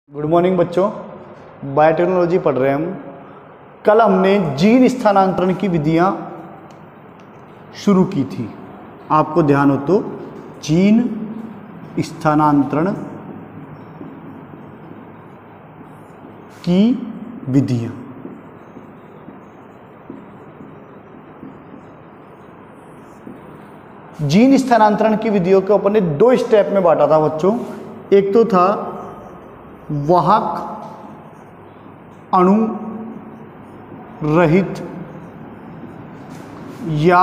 Good morning बच्चों, biotechnology पढ़ रहे हैं हम। कल हमने जीन स्थानांतरण की विधियां शुरू की थी, आपको ध्यान हो तो। जीन स्थानांतरण की विधियां, जीन स्थानांतरण की विधियों को अपन ने दो स्टेप में बांटा था बच्चों। एक तो था वाहक अणु रहित या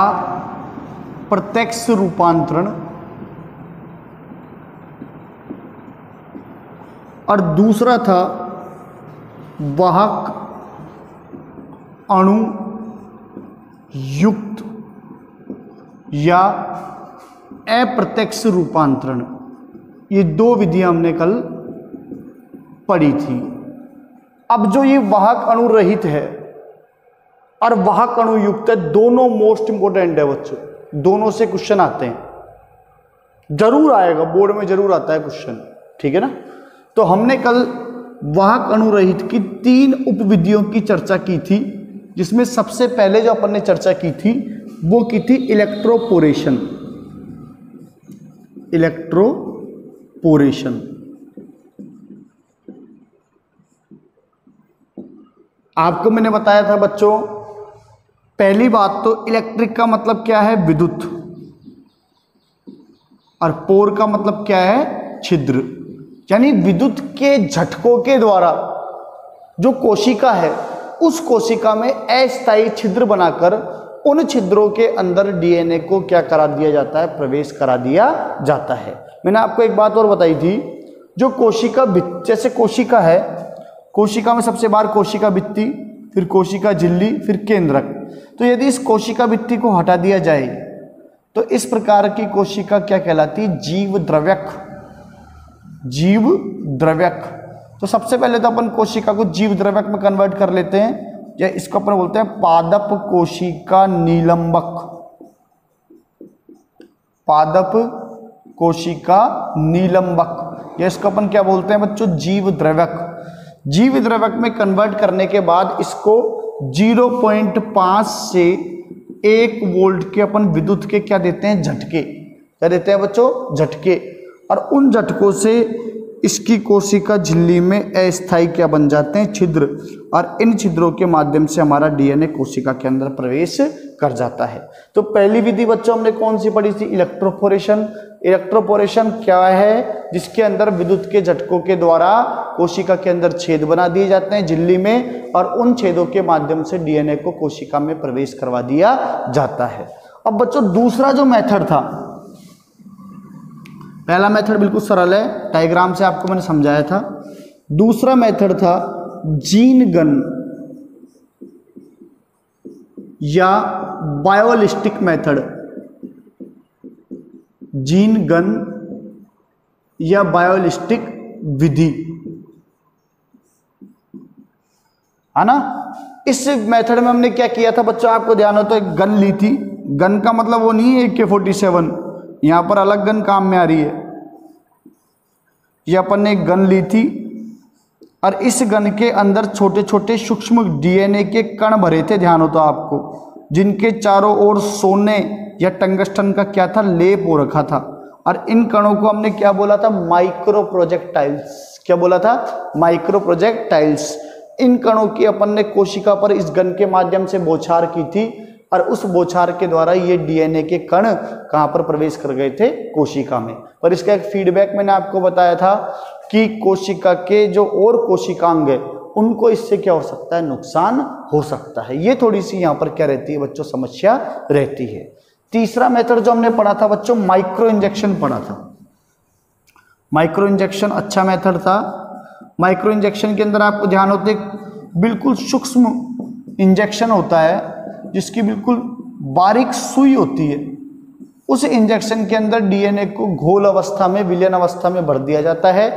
प्रत्यक्ष रूपांतरण, और दूसरा था वाहक अणु युक्त या अप्रत्यक्ष रूपांतरण। ये दो विधियां हमने कल पढ़ी थी। अब जो ये वाहक अणु रहित है और वाहक अणु युक्त है, दोनों मोस्ट इंपोर्टेंट है बच्चों। दोनों से क्वेश्चन आते हैं, जरूर आएगा, बोर्ड में जरूर आता है क्वेश्चन, ठीक है ना। तो हमने कल वाहक अणु रहित की तीन उपविधियों की चर्चा की थी, जिसमें सबसे पहले जो अपन ने चर्चा की थी वो की थी इलेक्ट्रोपोरेशन। इलेक्ट्रोपोरेशन आपको मैंने बताया था बच्चों, पहली बात तो इलेक्ट्रिक का मतलब क्या है, विद्युत, और पोर का मतलब क्या है, छिद्र। यानी विद्युत के झटकों के द्वारा जो कोशिका है, उस कोशिका में अस्थायी छिद्र बनाकर उन छिद्रों के अंदर डीएनए को क्या करा दिया जाता है, प्रवेश करा दिया जाता है। मैंने आपको एक बात और बताई थी, जो कोशिका, जैसे कोशिका है, कोशिका में सबसे बाहर कोशिका भित्ति, फिर कोशिका झिल्ली, फिर केंद्रक। तो यदि इस कोशिका भित्ति को हटा दिया जाए तो इस प्रकार की कोशिका क्या कहलाती है, जीव द्रव्यक। जीव द्रव्यक। तो सबसे पहले तो अपन कोशिका को जीव द्रव्यक में कन्वर्ट कर लेते हैं, या इसको अपन बोलते हैं पादप कोशिका निलंबक। पादप कोशिका निलंबक, या इसको अपन क्या बोलते हैं बच्चों, जीव द्रव्यक। जीव द्रव्यक में कन्वर्ट करने के बाद इसको 0.5 से 1 वोल्ट के अपन विद्युत के क्या देते हैं, झटके। क्या देते हैं बच्चों, झटके। और उन झटकों से इसकी कोशिका झिल्ली में अस्थायी क्या बन जाते हैं, छिद्र, और इन छिद्रों के माध्यम से हमारा डीएनए कोशिका के अंदर प्रवेश कर जाता है। तो पहली विधि बच्चों हमने कौन सी पढ़ी थी, इलेक्ट्रोपोरेशन। इलेक्ट्रोपोरेशन क्या है, जिसके अंदर विद्युत के झटकों के द्वारा कोशिका के अंदर छेद बना दिए जाते हैं झिल्ली में, और उन छेदों के माध्यम से डीएनए को कोशिका में प्रवेश करवा दिया जाता है। अब बच्चों दूसरा जो मेथड था, पहला मेथड बिल्कुल सरल है, डायग्राम से आपको मैंने समझाया था। दूसरा मेथड था जीन गन या बायोलिस्टिक मेथड। जीन गन या बायोलिस्टिक विधि, है ना। इस मेथड में हमने क्या किया था बच्चों, आपको ध्यान हो तो एक गन ली थी। गन का मतलब वो नहीं है AK-47, यहां पर अलग गन काम में आ रही है। ये अपन ने एक गन ली थी, और इस गन के अंदर छोटे छोटे सूक्ष्म डीएनए के कण भरे थे, ध्यान हो तो आपको, जिनके चारों ओर सोने या टंगस्टन का क्या था, लेप हो रखा था। और इन कणों को हमने क्या बोला था, माइक्रो प्रोजेक्टाइल्स। क्या बोला था, माइक्रो प्रोजेक्टाइल्स। इन कणों की अपन ने कोशिका पर इस गन के माध्यम से बौछार की थी, और उस बौछार के द्वारा ये डीएनए के कण कहां पर प्रवेश कर गए थे, कोशिका में। पर इसका एक फीडबैक मैंने आपको बताया था कि कोशिका के जो और कोशिकांग है, उनको इससे क्या हो सकता है, नुकसान हो सकता है। ये थोड़ी सी यहां पर क्या रहती है बच्चों, समस्या रहती है। तीसरा मेथड जो हमने पढ़ा था बच्चों, माइक्रो इंजेक्शन पढ़ा था। माइक्रो इंजेक्शन अच्छा मेथड था। माइक्रो इंजेक्शन के अंदर आपको ध्यान होते बिल्कुल सूक्ष्म इंजेक्शन होता है, जिसकी बिल्कुल बारीक सुई होती है। उस इंजेक्शन के अंदर डीएनए को घोल अवस्था में, विलयन अवस्था में भर दिया जाता है,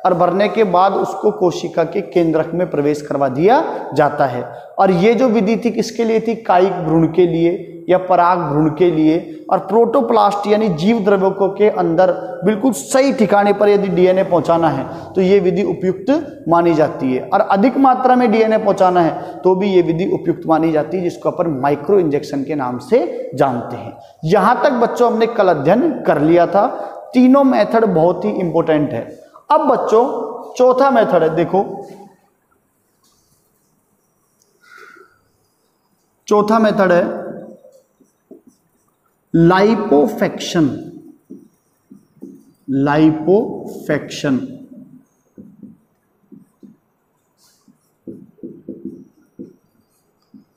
और भरने के बाद उसको कोशिका के केंद्रक में प्रवेश करवा दिया जाता है। और ये जो विधि थी किसके लिए थी? कायिक भ्रूण के लिए या पराग भ्रूण के लिए। और प्रोटोप्लास्ट यानी जीव द्रव्यों के अंदर बिल्कुल सही ठिकाने पर यदि डीएनए पहुंचाना है तो ये विधि उपयुक्त मानी जाती है। और अधिक मात्रा में डीएनए पहुंचाना है तो भी ये विधि उपयुक्त मानी जाती है, जिसको अपन माइक्रो इंजेक्शन के नाम से जानते हैं। यहां तक बच्चों हमने कल अध्ययन कर लिया था। तीनों मेथड बहुत ही इंपॉर्टेंट है। अब बच्चों चौथा मेथड है, देखो चौथा मेथड है लाइपोफेक्शन। लाइपोफेक्शन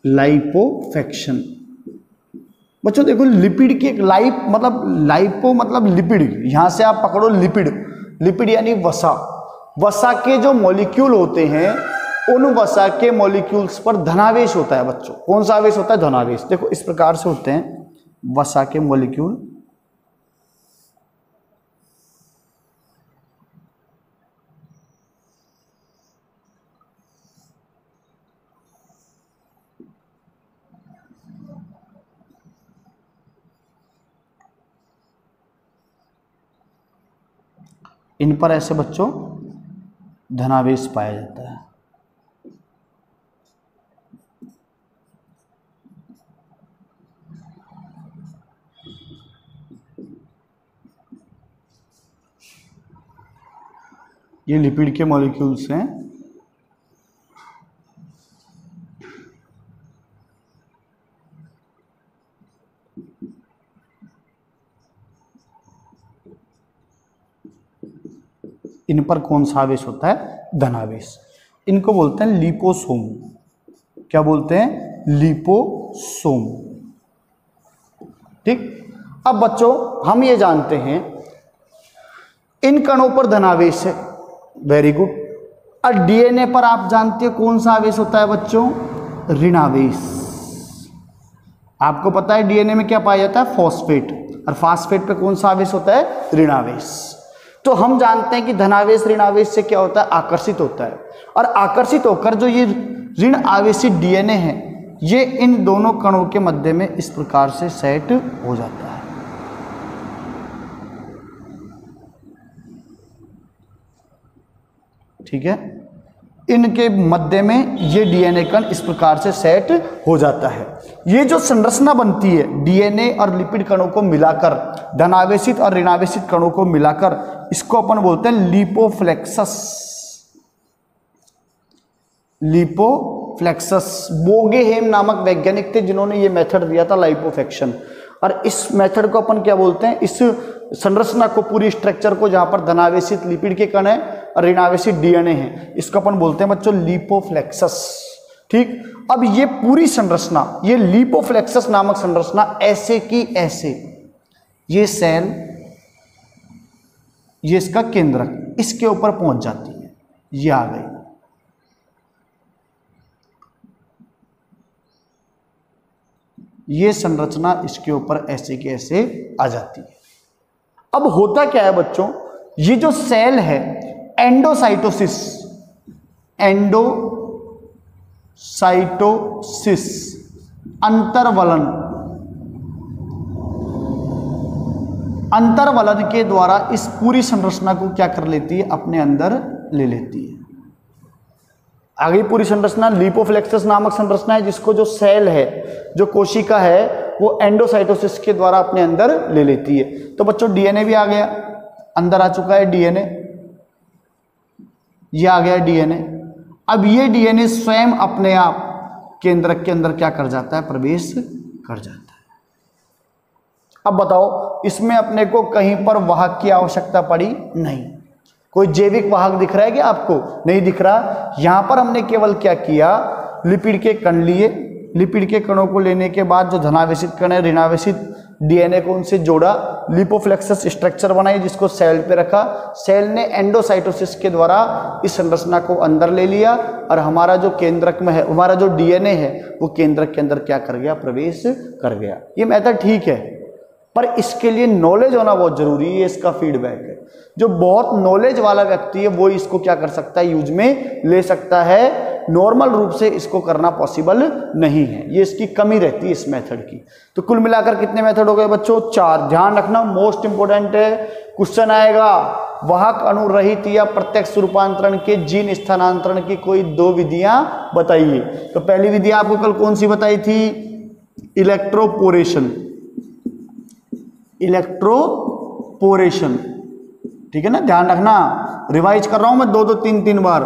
लाइपोफेक्शन बच्चों देखो, लिपिड की एक लाइपो मतलब लिपिड, यहां से आप पकड़ो लिपिड, लिपिड यानी वसा। वसा के जो मॉलिक्यूल होते हैं उन वसा के मॉलिक्यूल्स पर धनावेश होता है बच्चों। कौन सा आवेश होता है? धनावेश। देखो इस प्रकार से होते हैं वसा के मॉलिक्यूल। इन पर ऐसे बच्चों धनावेश पाया जाता है। ये लिपिड के मॉलिक्यूल्स हैं। इन पर कौन सा आवेश होता है? धनावेश। इनको बोलते हैं लिपोसोम। क्या बोलते हैं? लिपोसोम। ठीक। अब बच्चों हम ये जानते हैं इन कणों पर धनावेश है, वेरी गुड। और डीएनए पर आप जानते हो कौन सा आवेश होता है बच्चों? ऋणावेश। आपको पता है डीएनए में क्या पाया जाता है? फॉस्फेट। और फॉस्फेट पे कौन सा आवेश होता है? ऋणावेश। तो हम जानते हैं कि धनावेश ऋणावेश से क्या होता है? आकर्षित होता है। और आकर्षित होकर जो ये ऋण आवेशित डीएनए है ये इन दोनों कणों के मध्य में इस प्रकार से सेट हो जाता है। ठीक है, इनके मध्य में ये डीएनए कण इस प्रकार से सेट हो जाता है। ये जो संरचना बनती है डीएनए और लिपिड कणों को मिलाकर, धनावेशित और ऋणावेशित कणों को मिलाकर, इसको अपन बोलते हैं लिपोफ्लेक्सस। लिपोफ्लेक्सस। बोगेहेम नामक वैज्ञानिक थे जिन्होंने ये मेथड दिया था लाइपोफेक्शन। और इस मेथड को अपन क्या बोलते हैं? इस संरचना को, पूरी स्ट्रक्चर को, जहां पर धनावेशित लिपिड के कण है और ऋणावेशित डीएनए है, इसको अपन बोलते हैं बच्चों लिपोफ्लेक्सस। ठीक। अब ये पूरी संरचना, ये लिपोफ्लेक्सस नामक संरचना ऐसे की ऐसे, ये सेल, ये इसका केंद्रक, इसके ऊपर पहुंच जाती है। ये आ गई। ये संरचना इसके ऊपर ऐसे के ऐसे आ जाती है। अब होता क्या है बच्चों? ये जो सेल है एंडोसाइटोसिस, एंडोसाइटोसिस, अंतर्वलन, अंतर्वलन के द्वारा इस पूरी संरचना को क्या कर लेती है? अपने अंदर ले लेती है। आगे पूरी संरचना लिपोफ्लेक्सस नामक संरचना है, जिसको जो सेल है, जो कोशिका है, वो एंडोसाइटोसिस के द्वारा अपने अंदर ले लेती है। तो बच्चों डीएनए भी आ गया, अंदर आ चुका है डीएनए, ये आ गया डीएनए। अब ये डीएनए स्वयं अपने आप केंद्रक के अंदर क्या कर जाता है? प्रवेश कर जाता है। अब बताओ, इसमें अपने को कहीं पर वाहक की आवश्यकता पड़ी? नहीं। कोई जैविक वाहक दिख रहा है क्या आपको? नहीं दिख रहा। यहां पर हमने केवल क्या किया? लिपिड के कण लिए, लिपिड के कणों को लेने के बाद जो धनावेशित कण है, ऋणावेशित डीएनए को उनसे जोड़ा, लिपोफ्लेक्सस स्ट्रक्चर बनाई, जिसको सेल पे रखा। सेल ने एंडोसाइटोसिस के द्वारा इस संरचना को अंदर ले लिया और हमारा जो केंद्रक में है, हमारा जो डीएनए है, वो केंद्रक के अंदर क्या कर गया? प्रवेश कर गया। ये मेथड ठीक है, पर इसके लिए नॉलेज होना बहुत जरूरी है, इसका फीडबैक है। जो बहुत नॉलेज वाला व्यक्ति है वो इसको क्या कर सकता है, यूज में ले सकता है। नॉर्मल रूप से इसको करना पॉसिबल नहीं है, ये इसकी कमी रहती है इस मेथड की। तो कुल मिलाकर कितने मेथड हो गए बच्चों, 4। ध्यान रखना, मोस्ट इंपोर्टेंट है, क्वेश्चन आएगा वाहक अणु रहित या प्रत्यक्ष रूपांतरण के जीन स्थानांतरण की कोई 2 विधियां बताइए। तो पहली विधि आपको कल कौन सी बताई थी, इलेक्ट्रोपोरेशन। इलेक्ट्रोपोरेशन, ठीक है ना, ध्यान रखना, रिवाइज कर रहा हूं मैं 2-2, 3-3 बार।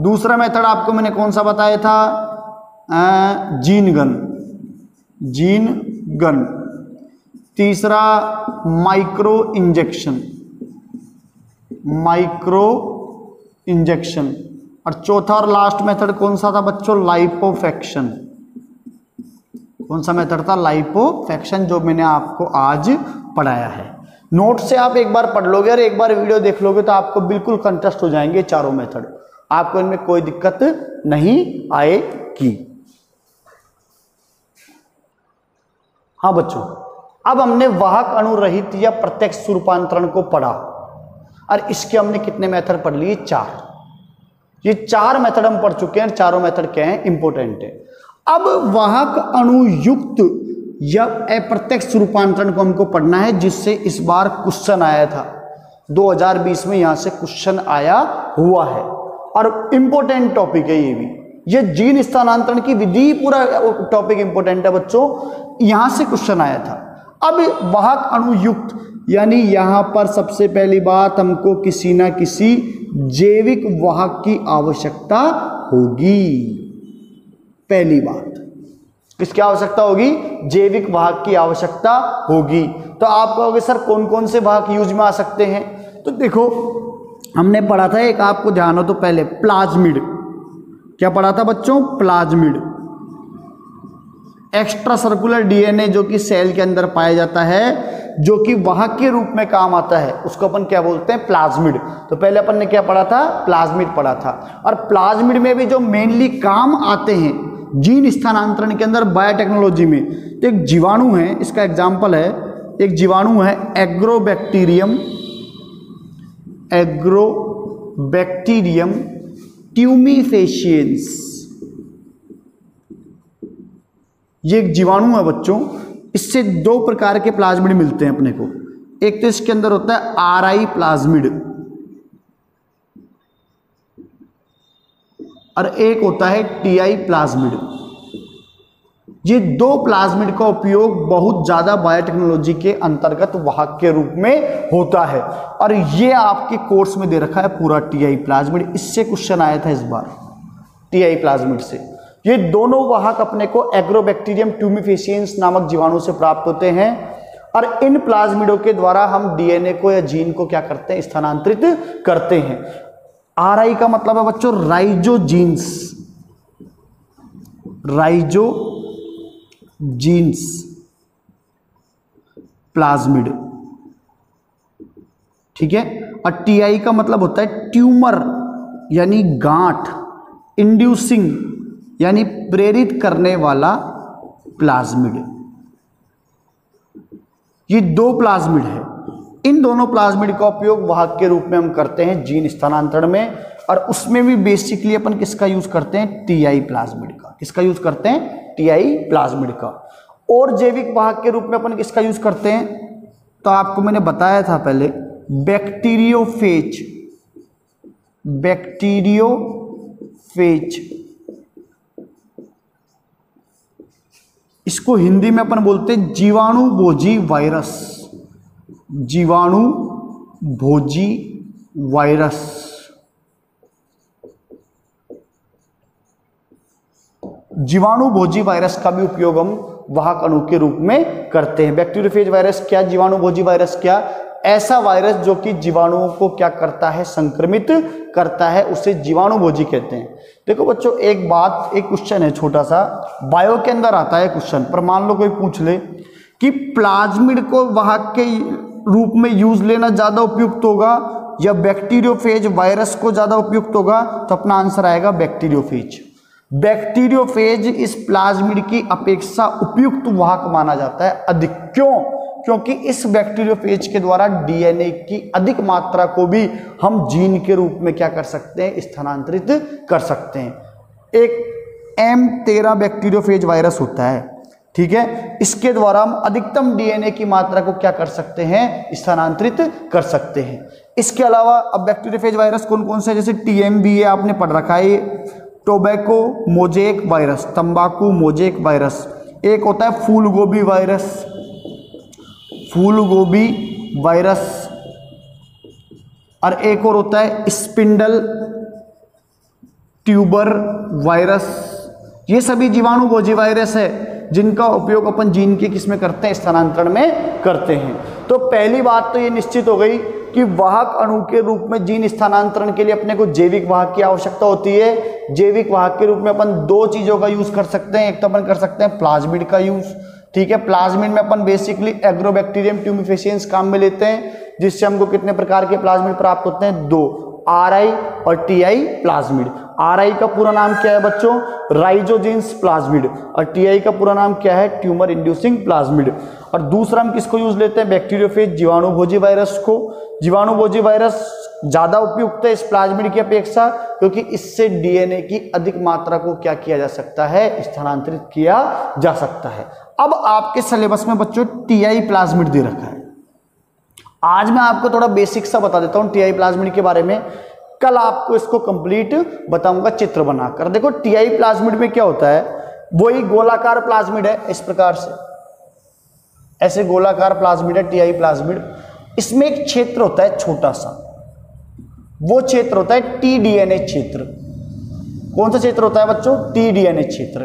दूसरा मेथड आपको मैंने कौन सा बताया था, जीन गन, जीन गन। तीसरा माइक्रो इंजेक्शन, माइक्रो इंजेक्शन। और चौथा और लास्ट मेथड कौन सा था बच्चों, लाइपोफैक्शन। कौन सा मेथड था, लाइपोफैक्शन, जो मैंने आपको आज पढ़ाया है। नोट से आप एक बार पढ़ लोगे और एक बार वीडियो देख लोगे तो आपको बिल्कुल कंटेस्ट हो जाएंगे चारों मेथड, आपको इनमें कोई दिक्कत नहीं आएगी। हाँ बच्चों, अब हमने वाहक अणु रहित या प्रत्यक्ष रूपांतरण को पढ़ा और इसके हमने कितने मेथड पढ़ लिए, 4। ये 4 मेथड हम पढ़ चुके हैं, चारों मेथड क्या हैं, इंपॉर्टेंट है। अब वाहक अणु युक्त या अप्रत्यक्ष रूपांतरण को हमको पढ़ना है, जिससे इस बार क्वेश्चन आया था 2020 में, यहां से क्वेश्चन आया हुआ है और इंपॉर्टेंट टॉपिक है ये भी। ये जीन स्थानांतरण की विधि पूरा टॉपिक इंपॉर्टेंट है बच्चों, यहां से क्वेश्चन आया था। अब वाहक अणु युक्त यानी यहां पर सबसे पहली बात हमको किसी ना किसी जैविक वाहक की आवश्यकता होगी। पहली बात किसकी आवश्यकता होगी, जैविक वाहक की आवश्यकता होगी। तो आप कहोगे सर कौन कौन से वाहक यूज में आ सकते हैं, तो देखो हमने पढ़ा था एक, आपको ध्यान हो तो पहले प्लाज्मिड। क्या पढ़ा था बच्चों, प्लाज्मिड। एक्स्ट्रा सर्कुलर डीएनए जो कि सेल के अंदर पाया जाता है, जो कि वाहक के रूप में काम आता है, उसको अपन क्या बोलते हैं, प्लाज्मिड। तो पहले अपन ने क्या पढ़ा था, प्लाज्मिड पढ़ा था। और प्लाज्मिड में भी जो मेनली काम आते हैं जीन स्थानांतरण के अंदर बायोटेक्नोलॉजी में, तो एक जीवाणु है, इसका एग्जाम्पल है, एक जीवाणु है एग्रोबैक्टीरियम, एग्रोबैक्टीरियम ट्यूमिफेशियंस। ये एक जीवाणु है बच्चों, इससे 2 प्रकार के प्लाज्मिड मिलते हैं अपने को। एक तो इसके अंदर होता है आरआई प्लाज्मिड और एक होता है टीआई प्लाज्मिड। ये 2 प्लाज्मिड का उपयोग बहुत ज्यादा बायोटेक्नोलॉजी के अंतर्गत वाहक के रूप में होता है और ये आपके कोर्स में दे रखा है पूरा टीआई प्लाज्मिड। इससे क्वेश्चन आया था इस बार, टीआई प्लाज्मिड से। ये दोनों वाहक अपने को एग्रोबैक्टीरियम ट्यूमिफेशियंस नामक जीवाणु से प्राप्त होते हैं और इन प्लाज्मिडों के द्वारा हम डीएनए को या जीन को क्या करते हैं, स्थानांतरित करते हैं। आरआई का मतलब है बच्चों राइजोजीन्स, राइजोजीन्स प्लाज्मिड, ठीक है। और टीआई का मतलब होता है ट्यूमर यानी गांठ, इंड्यूसिंग यानी प्रेरित करने वाला प्लाज्मिड। ये 2 प्लाज्मिड है, इन दोनों प्लाज्मिड का उपयोग वाहक के रूप में हम करते हैं जीन स्थानांतरण में, और उसमें भी बेसिकली अपन किसका यूज करते हैं, टीआई प्लाज्मिड का। किसका यूज करते हैं, टीआई प्लाज्मिड का। और जैविक वाहक के रूप में अपन किसका यूज करते हैं, तो आपको मैंने बताया था पहले, बैक्टीरियोफेज। बैक्टीरियोफेज इसको हिंदी में अपन बोलते हैं जीवाणु भोजी वायरस। जीवाणु भोजी वायरस। जीवाणु भोजी वायरस का भी उपयोग हम वाहक अणु के रूप में करते हैं। बैक्टीरियोफेज वायरस क्या, जीवाणु भोजी वायरस क्या, ऐसा वायरस जो कि जीवाणुओं को क्या करता है, संक्रमित करता है, उसे जीवाणु भोजी कहते हैं। देखो बच्चों एक बात, एक क्वेश्चन है छोटा सा, बायो के अंदर आता है क्वेश्चन, पर मान लो कोई पूछ ले कि प्लाज्मिड को वाहक के रूप में यूज लेना ज्यादा उपयुक्त होगा या बैक्टीरियोफेज वायरस को ज्यादा उपयुक्त होगा, तो अपना आंसर आएगा बैक्टीरियोफेज। बैक्टीरियोफेज इस प्लाज्मिड की अपेक्षा उपयुक्त वाहक माना जाता है अधिक। क्यों, क्योंकि इस बैक्टीरियोफेज के द्वारा डीएनए की अधिक मात्रा को भी हम जीन के रूप में क्या कर सकते हैं, स्थानांतरित कर सकते हैं। एक M13 बैक्टीरियोफेज वायरस होता है, ठीक है, इसके द्वारा हम अधिकतम डीएनए की मात्रा को क्या कर सकते हैं, स्थानांतरित कर सकते हैं। इसके अलावा अब बैक्टीरियोफेज वायरस कौन कौन से है, जैसे TMV है, आपने पढ़ रखा है, टोबैको मोजेक वायरस, तंबाकू मोजेक वायरस। एक होता है फूल गोभी वायरस, फूल गोभी वायरस, और एक और होता है स्पिंडल ट्यूबर वायरस। ये सभी जीवाणु भोजी वायरस है जिनका उपयोग अपन जीन के किस में करते हैं, स्थानांतरण में करते हैं। तो पहली बात तो ये निश्चित हो गई कि वाहक अणु के रूप में जीन स्थानांतरण के लिए अपने को जैविक वाहक की आवश्यकता होती है। जैविक वाहक के रूप में अपन दो चीजों का यूज कर सकते हैं। एक तो अपन कर सकते हैं प्लाज्मिड का यूज, ठीक है। प्लाज्मिड में अपन बेसिकली एग्रोबैक्टीरियम ट्यूमिफेसिएंस काम में लेते हैं, जिससे हमको कितने प्रकार के प्लाज्मिड प्राप्त होते हैं, दो, RI और TI प्लाज्मिड। RI का पूरा नाम क्या है बच्चों, राइजोजेंस प्लाज्मिड, और TI का पूरा नाम क्या है, ट्यूमर इंड्यूसिंग प्लाज्मिड। और दूसरा हम किसको यूज लेते हैं, बैक्टीरियोफेज जीवाणुभोजी वायरस को। जीवाणुभोजी वायरस ज्यादा उपयुक्त है इस प्लाज्मिड की अपेक्षा, क्योंकि इससे डीएनए की अधिक मात्रा को क्या किया जा सकता है, स्थानांतरित किया जा सकता है। अब आपके सिलेबस में बच्चों TI प्लाज्मिड दे रखा है। आज मैं आपको थोड़ा बेसिक सा बता देता हूं TI प्लाज्मिड के बारे में, कल आपको इसको कंप्लीट बताऊंगा चित्र बनाकर। देखो TI प्लाज्मिड में क्या होता है, वही गोलाकार प्लाज्मिड है, इस प्रकार से ऐसे गोलाकार प्लाज्मिड है TI प्लाज्मिड। इसमें एक क्षेत्र होता है छोटा सा, वो क्षेत्र होता है tDNA क्षेत्र। कौन सा क्षेत्र होता है बच्चों, tDNA क्षेत्र।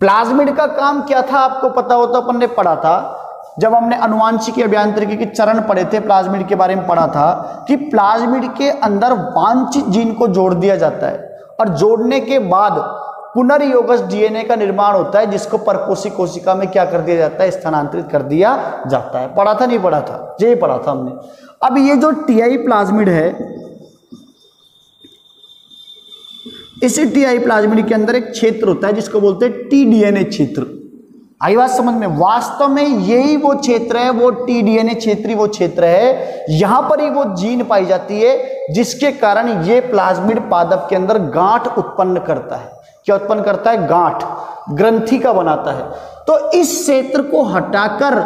प्लाज्मिड का काम क्या था आपको पता हो तो अपन ने पढ़ा था जब हमने अनुवांशिकी अभियांत्रिकी के चरण पढ़े थे, प्लाज्मिड के बारे में पढ़ा था कि प्लाज्मिड के अंदर वांछित जीन को जोड़ दिया जाता है, और जोड़ने के बाद पुनर्योगज डीएनए का निर्माण होता है, जिसको परपोषी कोशिका में क्या कर दिया जाता है, स्थानांतरित कर दिया जाता है। पढ़ा था नहीं पढ़ा था, ये पढ़ा था हमने। अब ये जो TI प्लाज्मिड है, इसी TI प्लाज्मिड के अंदर एक क्षेत्र होता है जिसको बोलते हैं tDNA क्षेत्र। आई बात समझ में, वास्तव में यही वो क्षेत्र है, वो tDNA क्षेत्र वो क्षेत्र है, यहां पर ही वो जीन पाई जाती है जिसके कारण ये प्लाज्मिड पादप के अंदर गांठ उत्पन्न करता है। क्या उत्पन्न करता है, गांठ, ग्रंथि का बनाता है। तो इस क्षेत्र को हटाकर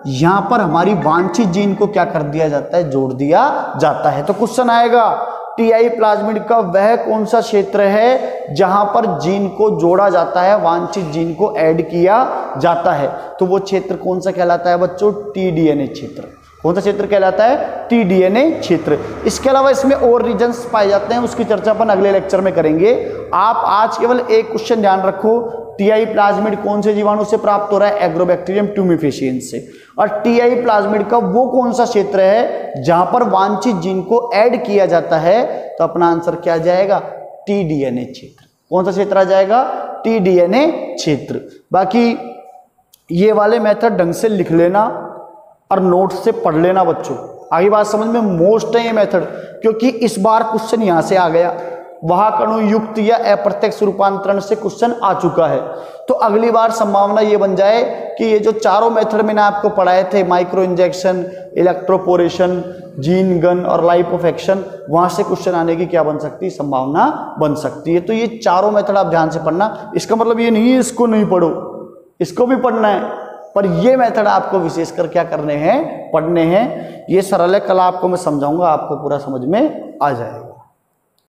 यहां पर हमारी वांछित जीन को क्या कर दिया जाता है, जोड़ दिया जाता है। तो क्वेश्चन आएगा TI प्लाज्मिड का वह कौन सा क्षेत्र है जहां पर जीन को जोड़ा जाता है, वांछित जीन को ऐड किया जाता है, तो वो क्षेत्र कौन सा कहलाता है बच्चों, tDNA क्षेत्र। कौन सा क्षेत्र कहलाता है, tDNA क्षेत्र। इसके अलावा इसमें और रीजन्स पाए जाते हैं, उसकी चर्चा अपन अगले लेक्चर में करेंगे। आप आज केवल एक क्वेश्चन ध्यान रखो, TI प्लाज्मिड कौन से जीवाणु से प्राप्त हो रहा है, एग्रोबैक्टीरियम ट्यूमिफेसिएंस से। और TI प्लाज्मिड का वो कौन सा क्षेत्र है जहां पर वांछित जीन को ऐड किया जाता है, तो अपना आंसर क्या आ जाएगा, tDNA क्षेत्र। कौन सा क्षेत्र आ जाएगा, tDNA क्षेत्र। बाकी ये वाले मेथड ढंग से लिख लेना और नोट से पढ़ लेना बच्चों, आगे बात समझ में मोस्ट है ये मेथड, क्योंकि इस बार क्वेश्चन यहां से आ गया, वाहक अणु युक्त या अप्रत्यक्ष रूपांतरण से क्वेश्चन आ चुका है। तो अगली बार संभावना ये बन जाए कि ये जो चारों मेथड मैंने आपको पढ़ाए थे, micro injection, electroporation, gene gun और लाइपोफेक्शन, वहां से क्वेश्चन आने की क्या बन सकती है, संभावना बन सकती है। तो ये चारों मेथड आप ध्यान से पढ़ना। इसका मतलब ये नहीं है इसको नहीं पढ़ो, इसको भी पढ़ना है, पर ये मेथड आपको विशेषकर क्या करने हैं, पढ़ने हैं। ये सरल है, कल आपको मैं समझाऊंगा, आपको पूरा समझ में आ जाएगा।